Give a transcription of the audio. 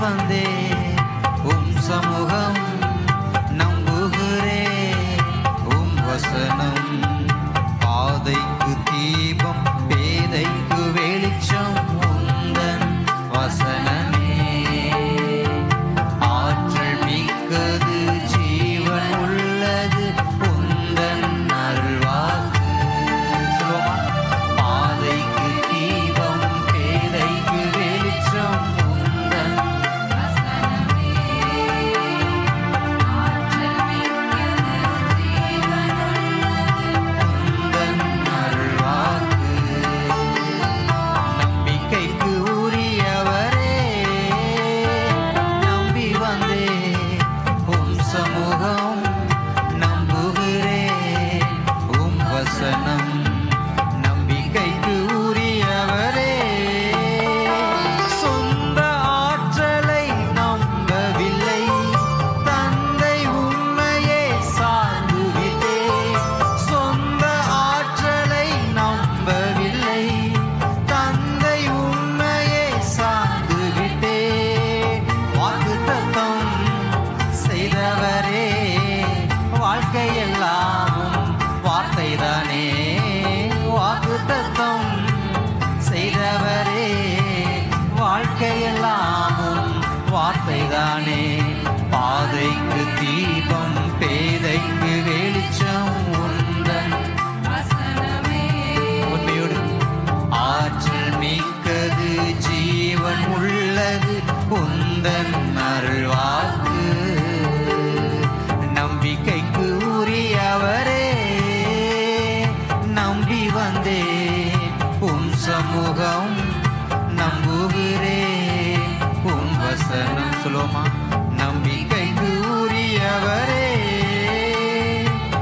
வந்தே உம் சமூகம் நம்புகிறே உம் வசனம் பாதைக்கு தீபம் பேதைக்கு வெளிச்சம் உந்தன் வசனமே ஆற்றல் மிக்கது ஜீவன் உள்ளது உந்தன் அருள்வாக்கு சொல்லுவோமா பாதைக்கு தீபம் பேதைக்கு வெளிச்சம் உந்தன் வசனமே ஆற்றல் மிக்கது ஜீவன் உள்ளது உந்தன் அருள்வாக்கு நம்பிக்கைக்கு உரியவரே நம்பி வந்தே உம் சமூகம் நம்புகிறே உம் வசனம் நம்பிக்கைக்கு உரியவரே சொந்த ஆற்றலை நம்பவில்லை தந்தை உண்மையே சார்ந்துவிட்டே சொந்த ஆற்றலை நம்பவில்லை தந்தை உண்மையே சார்ந்துவிட்டே வாக்குத்தத்தம் செய்தவரே வாழ்க்கையெல்லாம் வார்த்தைதானே வாக்குத்தத்தம் செய்தவரே வாழ்க்கையெல்லாம் வார்த்தைதானே பாதைக்கு தீபம் பேதைக்கு வெளிச்சம் உந்தன் வசனமே உண்மையோடு ஆற்றல் மிக்கது ஜீவன் உள்ளது உந்தன் அருள்வாக்கு நம்பிக்கைக்கு உரியவரே நம்பி வந்தே உம் சமூகம் நம்புகிறே உம் வசனம் சொல்லுவோமா நம்பிக்கைக்கு உரியவரே